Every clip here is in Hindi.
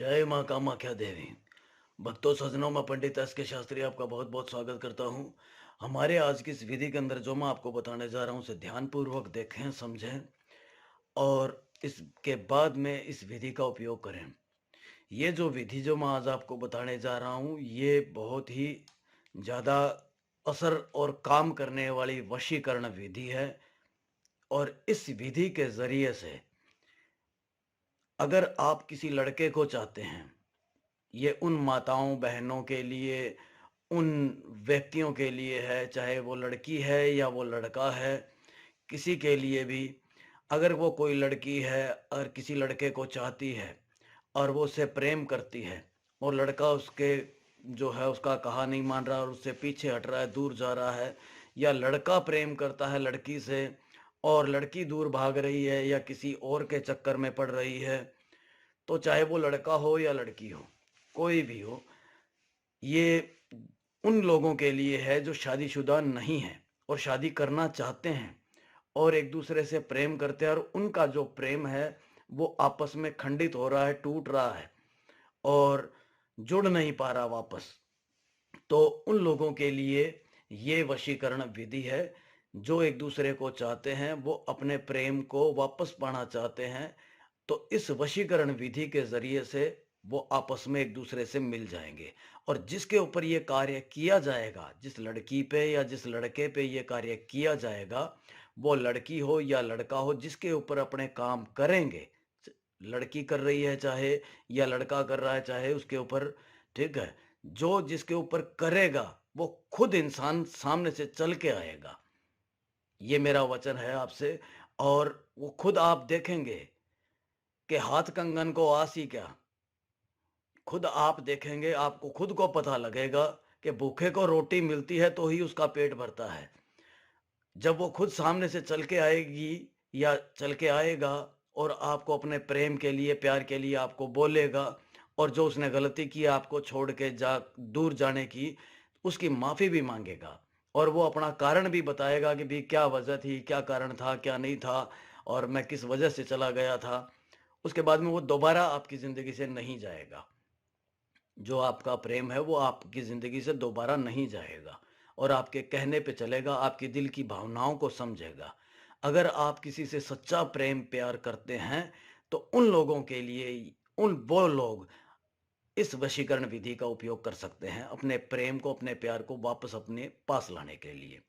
जय माँ कामाख्या देवी। भक्तों सज्जनों, मैं पंडित एस के शास्त्री आपका बहुत बहुत स्वागत करता हूँ। हमारे आज की इस विधि के अंदर जो मैं आपको बताने जा रहा हूँ उसे ध्यानपूर्वक देखें, समझें और इसके बाद में इस विधि का उपयोग करें। ये जो विधि जो मैं आज आपको बताने जा रहा हूँ, ये बहुत ही ज़्यादा असर और काम करने वाली वशीकरण विधि है। और इस विधि के ज़रिए से अगर आप किसी लड़के को चाहते हैं, ये उन माताओं बहनों के लिए, उन व्यक्तियों के लिए है, चाहे वो लड़की है या वो लड़का है, किसी के लिए भी। अगर वो कोई लड़की है और किसी लड़के को चाहती है और वो उससे प्रेम करती है और लड़का उसके जो है उसका कहा नहीं मान रहा और उससे पीछे हट रहा है, दूर जा रहा है, या लड़का प्रेम करता है लड़की से और लड़की दूर भाग रही है या किसी और के चक्कर में पड़ रही है, तो चाहे वो लड़का हो या लड़की हो, कोई भी हो, ये उन लोगों के लिए है जो शादीशुदा नहीं है और शादी करना चाहते हैं और एक दूसरे से प्रेम करते हैं और उनका जो प्रेम है वो आपस में खंडित हो रहा है, टूट रहा है और जुड़ नहीं पा रहा वापस। तो उन लोगों के लिए ये वशीकरण विधि है। जो एक दूसरे को चाहते हैं, वो अपने प्रेम को वापस पाना चाहते हैं, तो इस वशीकरण विधि के जरिए से वो आपस में एक दूसरे से मिल जाएंगे। और जिसके ऊपर ये कार्य किया जाएगा, जिस लड़की पे या जिस लड़के पे ये कार्य किया जाएगा, वो लड़की हो या लड़का हो, जिसके ऊपर अपने काम करेंगे, लड़की कर रही है चाहे या लड़का कर रहा है चाहे उसके ऊपर, ठीक है, जो जिसके ऊपर करेगा वो खुद इंसान सामने से चल के आएगा। ये मेरा वचन है आपसे। और वो खुद आप देखेंगे कि हाथ कंगन को आस ही क्या, खुद आप देखेंगे, आपको खुद को पता लगेगा कि भूखे को रोटी मिलती है तो ही उसका पेट भरता है। जब वो खुद सामने से चल के आएगी या चल के आएगा और आपको अपने प्रेम के लिए, प्यार के लिए आपको बोलेगा और जो उसने गलती की आपको छोड़ के जा दूर जाने की, उसकी माफ़ी भी मांगेगा और वो अपना कारण भी बताएगा कि भी क्या वजह थी, क्या कारण था, क्या नहीं था और मैं किस वजह से चला गया था। उसके बाद में वो दोबारा आपकी ज़िंदगी से नहीं जाएगा। जो आपका प्रेम है वो आपकी ज़िंदगी से दोबारा नहीं जाएगा और आपके कहने पे चलेगा, आपके दिल की भावनाओं को समझेगा। अगर आप किसी से सच्चा प्रेम प्यार करते हैं तो उन लोगों के लिए, उन वो लोग इस वशीकरण विधि का उपयोग कर सकते हैं अपने प्रेम को, अपने प्यार को वापस अपने पास लाने के लिए।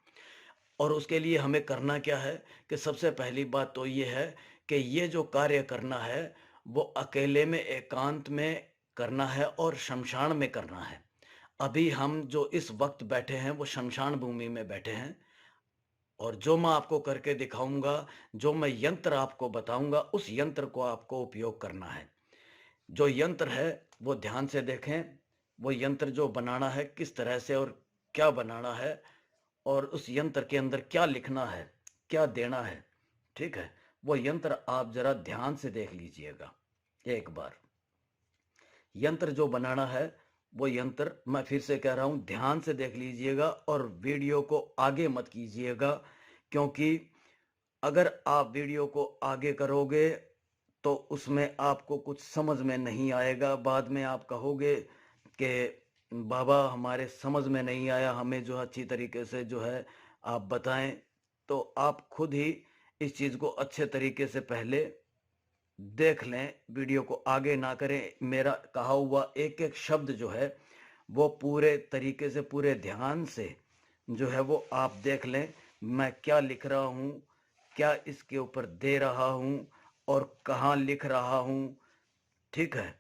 और उसके लिए हमें करना क्या है कि सबसे पहली बात तो ये है कि ये जो कार्य करना है वो अकेले में, एकांत में करना है और शमशान में करना है। अभी हम जो इस वक्त बैठे हैं वो शमशान भूमि में बैठे हैं और जो मैं आपको करके दिखाऊंगा, जो मैं यंत्र आपको बताऊंगा, उस यंत्र को आपको उपयोग करना है। जो यंत्र है वो ध्यान से देखें। वो यंत्र जो बनाना है किस तरह से और क्या बनाना है और उस यंत्र के अंदर क्या लिखना है, क्या देना है, ठीक है, वो यंत्र आप जरा ध्यान से देख लीजिएगा एक बार। यंत्र जो बनाना है वो यंत्र, मैं फिर से कह रहा हूं, ध्यान से देख लीजिएगा और वीडियो को आगे मत कीजिएगा, क्योंकि अगर आप वीडियो को आगे करोगे तो उसमें आपको कुछ समझ में नहीं आएगा। बाद में आप कहोगे कि बाबा हमारे समझ में नहीं आया, हमें जो अच्छी तरीके से जो है आप बताएं। तो आप खुद ही इस चीज़ को अच्छे तरीके से पहले देख लें, वीडियो को आगे ना करें। मेरा कहा हुआ एक एक शब्द जो है वो पूरे तरीके से, पूरे ध्यान से जो है वो आप देख लें। मैं क्या लिख रहा हूँ, क्या इसके ऊपर दे रहा हूँ और कहाँ लिख रहा हूँ, ठीक है,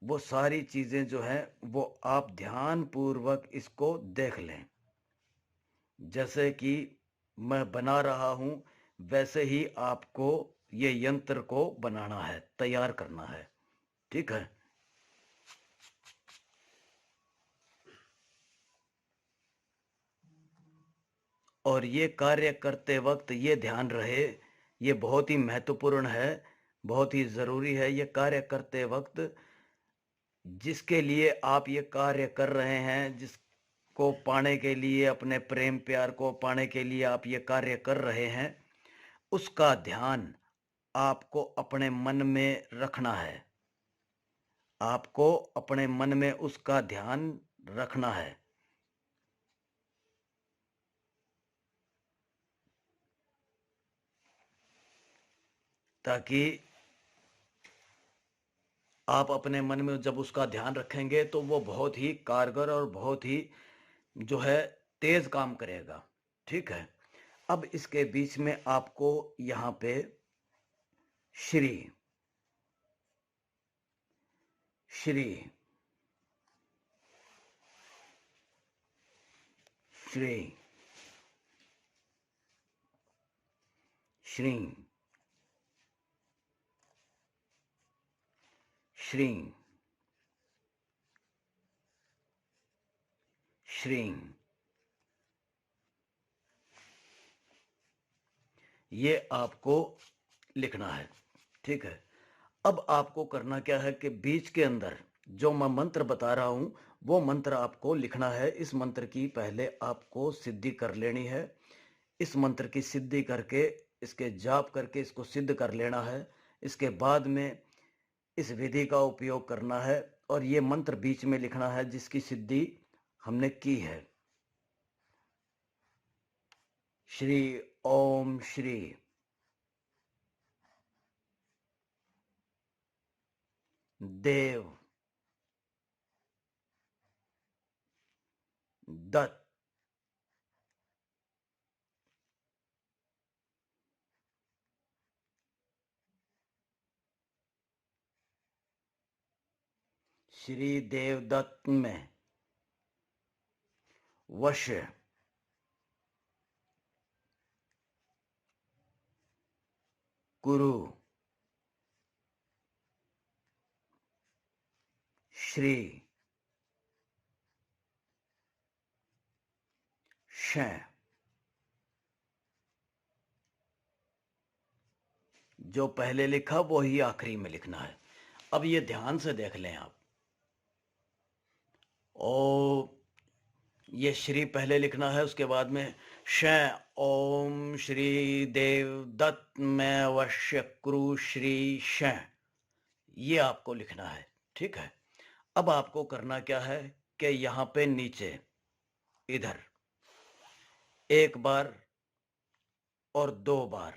वो सारी चीज़ें जो हैं वो आप ध्यान पूर्वक इसको देख लें। जैसे कि मैं बना रहा हूँ वैसे ही आपको ये यंत्र को बनाना है, तैयार करना है, ठीक है। और ये कार्य करते वक्त ये ध्यान रहे, ये बहुत ही महत्वपूर्ण है, बहुत ही ज़रूरी है। ये कार्य करते वक्त जिसके लिए आप ये कार्य कर रहे हैं, जिसको पाने के लिए, अपने प्रेम प्यार को पाने के लिए आप ये कार्य कर रहे हैं, उसका ध्यान आपको अपने मन में रखना है। आपको अपने मन में उसका ध्यान रखना है। ताकि आप अपने मन में जब उसका ध्यान रखेंगे तो वो बहुत ही कारगर और बहुत ही जो है तेज काम करेगा। ठीक है। अब इसके बीच में आपको यहाँ पे श्री श्री श्री श्री श्री श्री ये आपको लिखना है। ठीक है। अब आपको करना क्या है कि बीच के अंदर जो मैं मंत्र बता रहा हूं वो मंत्र आपको लिखना है। इस मंत्र की पहले आपको सिद्धि कर लेनी है। इस मंत्र की सिद्धि करके इसके जाप करके इसको सिद्ध कर लेना है। इसके बाद में इस विधि का उपयोग करना है और ये मंत्र बीच में लिखना है जिसकी सिद्धि हमने की है। श्री ओम श्री देव दत्त श्री देवदत्त में वश कुरु श्री श जो पहले लिखा वो ही आखिरी में लिखना है। अब ये ध्यान से देख लें आप। ओ ये श्री पहले लिखना है, उसके बाद में श ओम श्री देव दत्त में वश्य कुरु श्री श, ये आपको लिखना है। ठीक है। अब आपको करना क्या है कि यहाँ पे नीचे इधर एक बार और 2 बार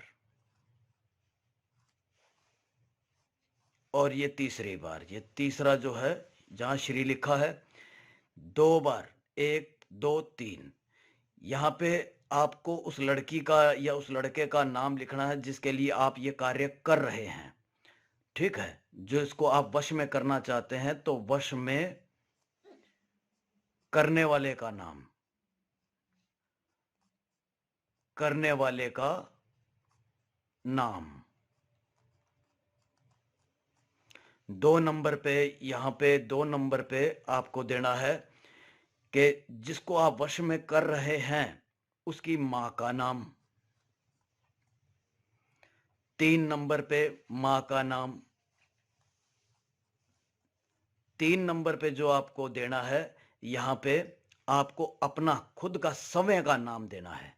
और ये तीसरी बार, ये तीसरा जो है जहाँ श्री लिखा है 2 बार 1 2 3 यहाँ पे आपको उस लड़की का या उस लड़के का नाम लिखना है जिसके लिए आप ये कार्य कर रहे हैं। ठीक है। जो इसको आप वश में करना चाहते हैं तो वश में करने वाले का नाम, करने वाले का नाम 2 नंबर पे, यहाँ पे 2 नंबर पे आपको देना है कि जिसको आप वश में कर रहे हैं उसकी मां का नाम। 3 नंबर पे मां का नाम। 3 नंबर पे जो आपको देना है यहाँ पे आपको अपना खुद का समय का नाम देना है,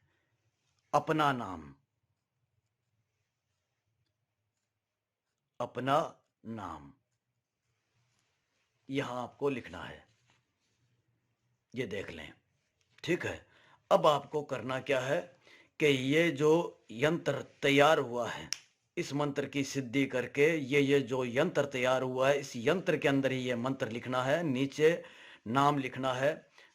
अपना नाम, अपना नाम यहां आपको लिखना है। ये देख लें। ठीक है। अब आपको करना क्या है कि ये जो यंत्र तैयार हुआ है, इस मंत्र की सिद्धि करके ये जो यंत्र तैयार हुआ है इस यंत्र के अंदर ही ये मंत्र लिखना है। नीचे नाम लिखना है,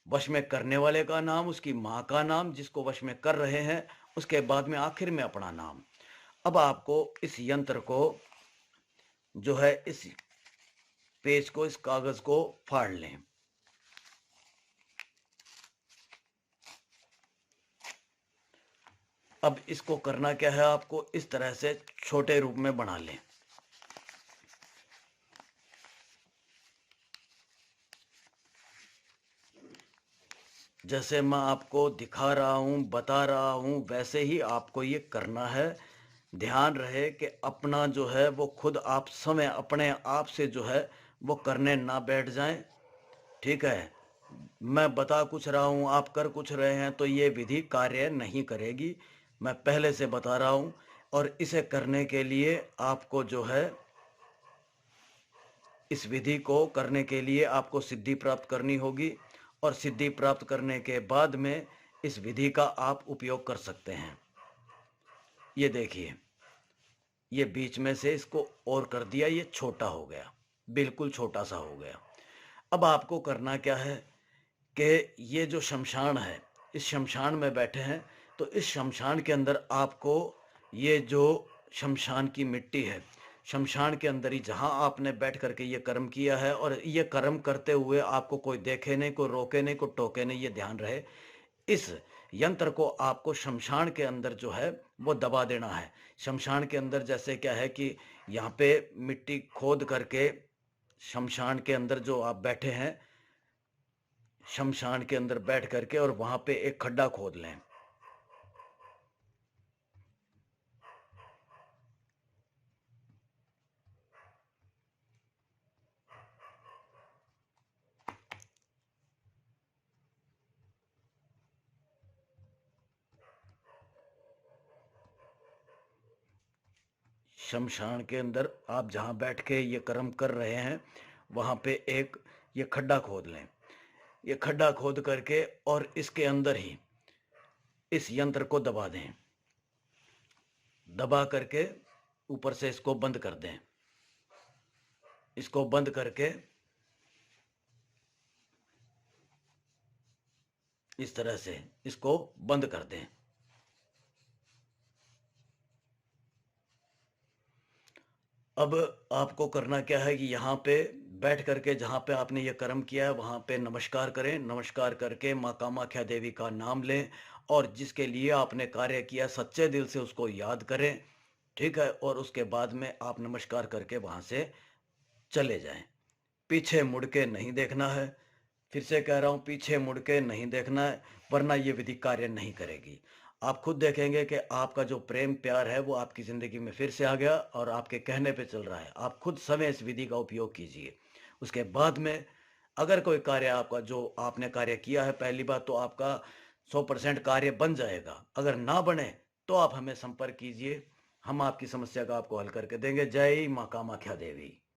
वश में करने वाले का नाम, उसकी मां का नाम जिसको वश में कर रहे हैं, उसके बाद में आखिर में अपना नाम। अब आपको इस यंत्र को जो है इस पेज को, इस कागज को फाड़ लें। अब इसको करना क्या है, आपको इस तरह से छोटे रूप में बना लें। जैसे मैं आपको दिखा रहा हूं, बता रहा हूं, वैसे ही आपको ये करना है। ध्यान रहे कि अपना जो है वो खुद आप समय अपने आप से जो है वो करने ना बैठ जाएं। ठीक है। मैं बता कुछ रहा हूं, आप कर कुछ रहे हैं तो ये विधि कार्य नहीं करेगी। मैं पहले से बता रहा हूं। और इसे करने के लिए आपको जो है इस विधि को करने के लिए आपको सिद्धि प्राप्त करनी होगी और सिद्धि प्राप्त करने के बाद में इस विधि का आप उपयोग कर सकते हैं। ये देखिए, ये बीच में से इसको और कर दिया, ये छोटा हो गया, बिल्कुल छोटा सा हो गया। अब आपको करना क्या है कि ये जो शमशान है, इस शमशान में बैठे हैं, तो इस शमशान के अंदर आपको ये जो शमशान की मिट्टी है, शमशान के अंदर ही जहाँ आपने बैठ करके ये कर्म किया है, और ये कर्म करते हुए आपको कोई देखे नहीं, कोई रोके नहीं, कोई टोके नहीं, ये ध्यान रहे। इस यंत्र को आपको शमशान के अंदर जो है वो दबा देना है। शमशान के अंदर जैसे क्या है कि यहाँ पे मिट्टी खोद करके शमशान के अंदर जो आप बैठे हैं, शमशान के अंदर बैठ करके और वहां पे एक खड्डा खोद लें। शमशान के अंदर आप जहां बैठ के ये कर्म कर रहे हैं, वहां पे एक ये खड्डा खोद लें। ये खड्डा खोद करके और इसके अंदर ही इस यंत्र को दबा दें। दबा करके ऊपर से इसको बंद कर दें। इसको बंद करके इस तरह से इसको बंद कर दें। अब आपको करना क्या है कि यहाँ पे बैठ करके जहाँ पे आपने ये कर्म किया है वहाँ पे नमस्कार करें। नमस्कार करके माँ कामाख्या देवी का नाम लें और जिसके लिए आपने कार्य किया सच्चे दिल से उसको याद करें, ठीक है। और उसके बाद में आप नमस्कार करके वहाँ से चले जाएं। पीछे मुड़ के नहीं देखना है। फिर से कह रहा हूँ, पीछे मुड़ के नहीं देखना है, वरना ये विधि कार्य नहीं करेगी। आप खुद देखेंगे कि आपका जो प्रेम प्यार है वो आपकी ज़िंदगी में फिर से आ गया और आपके कहने पे चल रहा है। आप खुद समय इस विधि का उपयोग कीजिए। उसके बाद में अगर कोई कार्य आपका जो आपने कार्य किया है, पहली बात तो आपका 100% कार्य बन जाएगा। अगर ना बने तो आप हमें संपर्क कीजिए, हम आपकी समस्या का आपको हल करके देंगे। जय माँ कामाख्या देवी।